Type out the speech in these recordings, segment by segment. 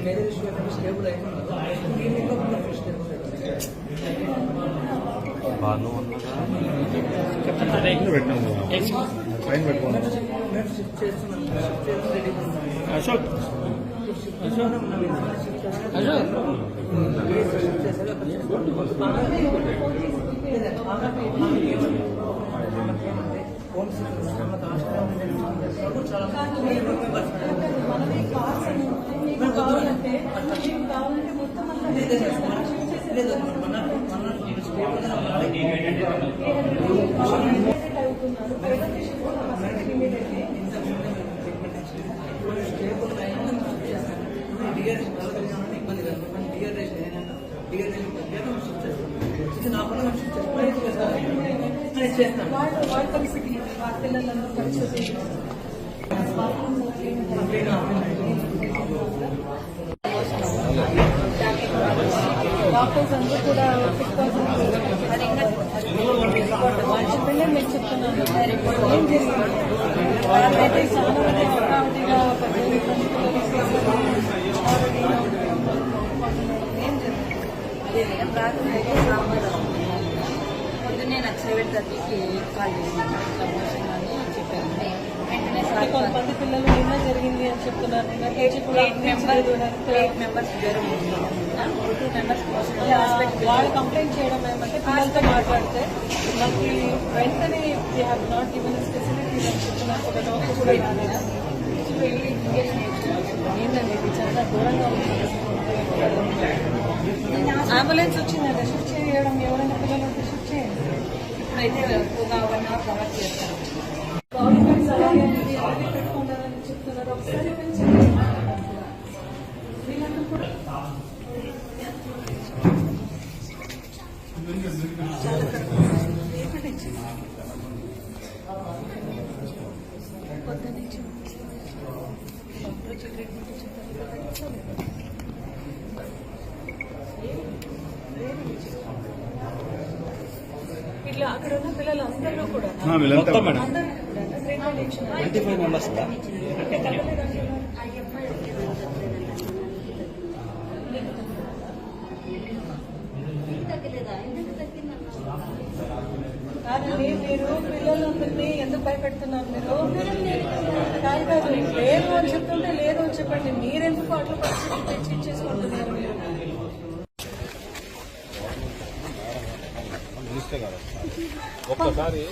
Major issue ఏంటంటే stable అయిపోయినారు shift చేస్తున్నాం రెడీ అశోక్ హోమ్ చాలా నా పనులు చేస్తాను పరిస్థితి పిల్లలందరూ పరిస్థితి డాక్టర్స్ అందరూ కూడా చెప్పండి నేను చెప్తున్నాను ఏం జరిగింది వాళ్ళైతే చాలా మంది హఠావధిగా ఏం జరిగింది పొద్దున్నే నాకు 7:30కి కాల్ చేశాను ప్రమోషన్ అని చెప్పాను. వెంటనే కొంతమంది పిల్లలు నిన్న జరిగింది అని చెప్తున్నారు. 8 మెంబర్స్ జ్వరం ఉంది, 2 మెంబర్స్ వాళ్ళు కంప్లైంట్ చేయడం ఏమంటే పిల్లలతో మాట్లాడితే మనకి వెంటనే they have not given facilities అని చెప్తున్నారు. ఒక డాక్టర్ కూడా ఏంటండి ఇది చాలా దూరంగా ఉంది. అంబులెన్స్ వచ్చిందంటే షిఫ్ట్ చేయడం ఎవరైనా పిల్లలు ఉంటే షిఫ్ట్ చేయండి. ఇప్పుడైతే 1 అవర్ కవర్ చేస్తాను. గవర్నమెంట్ అలాగే పెట్టుకుంటారని చెప్తున్నారు. ఒకసారి పెంచండి. వీళ్ళందరూ కూడా ఇట్లా అక్కడ ఉన్న పిల్లలు అందరూ కూడా 25 మెంబర్స్ కాదండి, మీరు పిల్లలందరినీ ఎందుకు భయపెడుతున్నారు? మీరు కాదు లేదు అని చెప్తుంటే లేదు అని చెప్పండి. మీరెందుకు అట్లా పరిస్థితి చీట్ చేసుకుంటున్నారు? మీరు ఒక్కసారి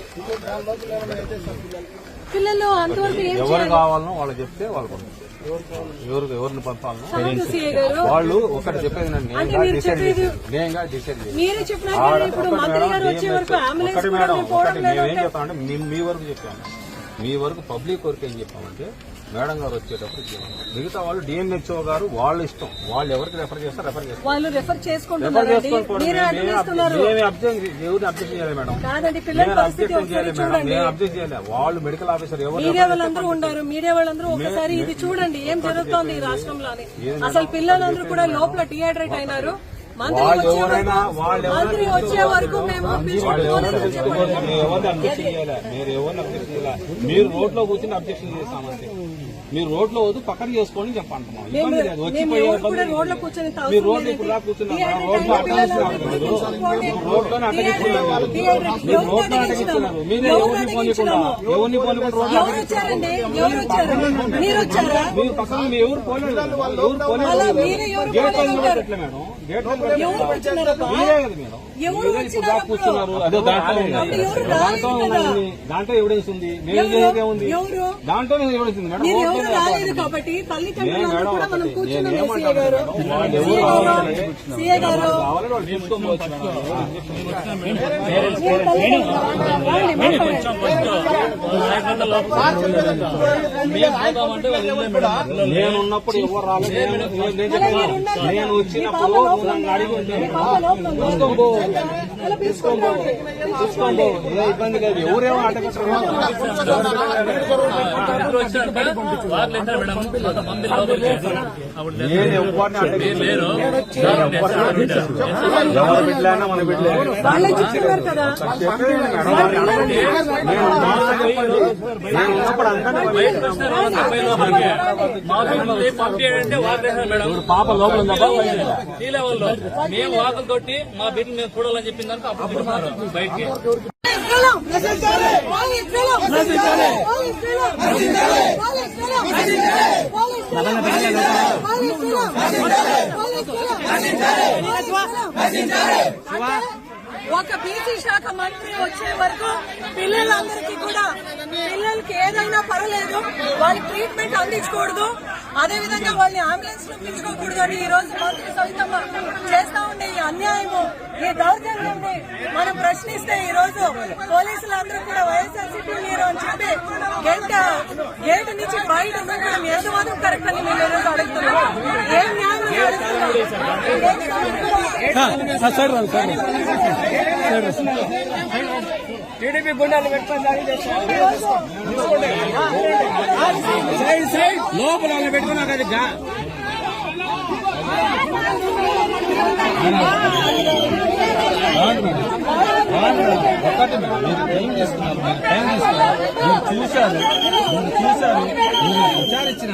పిల్లలు అంతవరకు ఏం ఎవరు కావాలనో వాళ్ళు చెప్తే వాళ్ళు ఎవరిని పంపాలనో వాళ్ళు ఒకటి చెప్పేది మీరే చెప్పినారు. ఇప్పుడు మంత్రి గారు వచ్చే వరకు ఒకటి మేడం ఒకటి మేమేం చెప్తామంటే మీ వరకు చెప్పాము. మీ వరకు పబ్లిక్ వరకు ఏం చెప్పామంటే మేడం గారు వచ్చేటప్పుడు మిగతా వాళ్ళు డిఎంహెచ్ఓ గారు వాళ్ళ ఇష్టం, వాళ్ళు ఎవరికి రెఫర్ చేస్తారు రెఫర్ చేస్తారు. వాళ్ళు రెఫర్ చేసుకుంటారు. ఎవరిని అబ్జెక్ట్ చేయాలి మేడం? అబ్జెక్షన్ చేయాలి మేడం, నేను అబ్జెక్ట్ చేయాలి. వాళ్ళు మెడికల్ ఆఫీసర్ మీడియా వాళ్ళందరూ ఉన్నారు. మీడియా వాళ్ళందరూ ఒకసారి ఇది చూడండి ఏం జరుగుతోంది ఈ రాష్ట్రంలోని. అసలు పిల్లలందరూ కూడా లోపల డిహైడ్రేట్ అయినారు. మంత్రి వచ్చే వరకు మేము మీరు రోడ్లో కూర్చొని అబ్జెక్షన్ చేస్తామంటే మీరు రోడ్లో వద్దు పక్కన చేసుకొని చెప్పంటున్నాం. ఇబ్బంది లేదు, వచ్చిపోయే రోడ్లో కూర్చొని మీరు రోడ్లు ఇప్పుడు కూర్చున్నారు, రోడ్లో రోడ్లోనే అడ్డగిస్తున్నారు. మీరు రోడ్లో అడ్డగిస్తున్నారు. మీరే ఎవరిని పోనీకుండా రోడ్లో అడ్డగిస్తున్నారు. మీరు పక్కన ఎవరు పోలేదు, ఎవరు పోలేదు. గేట్ పైన ఎట్లా మేడం? గేట్ పైన మీరే కదా మేడం. ఇప్పుడు దాకా కూర్చున్నారు. అదే దాంట్లో ఎవిడెన్స్ ఉంది. మేము చేసేదే ఉంది, దాంట్లో ఎవిడెన్స్ ఉంది మేడం. కాబట్టి నేనున్నప్పుడు ఎవరు రాలేదు. నేను వచ్చినప్పుడు తీసుకోబో ఏ ఇబ్బంది లేదు. ఎవరేమో అడ్డగట్టారు. నేను ఎవరిని అడగలేదు. ఎవరి బిడ్డలైనా మన బిడ్డలే. వాళ్ళే చెప్తున్నారు కదా. నేను ఉన్నప్పుడు అందరినీ పాప లోపల ఈ లెవెల్లో మేము వాకులు కొట్టి మా బిడ్డను మేము చూడాలని చెప్పిన దానికి అప్పుడు బయటికి ఒక బీసీ శాఖ మంత్రి వచ్చే వరకు పిల్లలందరికీ కూడా పిల్లలకి ఏదైనా పర్వాలేదు, వాళ్ళకి ట్రీట్మెంట్ అందించకూడదు, అదేవిధంగా వాళ్ళని అంబులెన్స్ లో పిలుచుకోకూడదు అని ఈ రోజు మంత్రి సవితమ్మ చేస్తా ఉండే ఈ అన్యాయము, ఈ దౌర్జన్యాన్ని మనం ప్రశ్నిస్తే ఈ రోజు పోలీసులందరూ కూడా వైఎస్ఆర్సీపీ మీరు అని చెప్పి గేట్ నుంచి బయట ఉండడం ఎంతమాత్రం కరెక్ట్ అని మేము ఈరోజు అడుగుతున్నాం. ఏం న్యాయం టీడీపీ గుండాలు పెట్టుకుని లోపల పెట్టుకున్నాక ఒకటి మీరు టైం తీసుకున్నారు, మీరు చూశారు, మీరు విచారించిన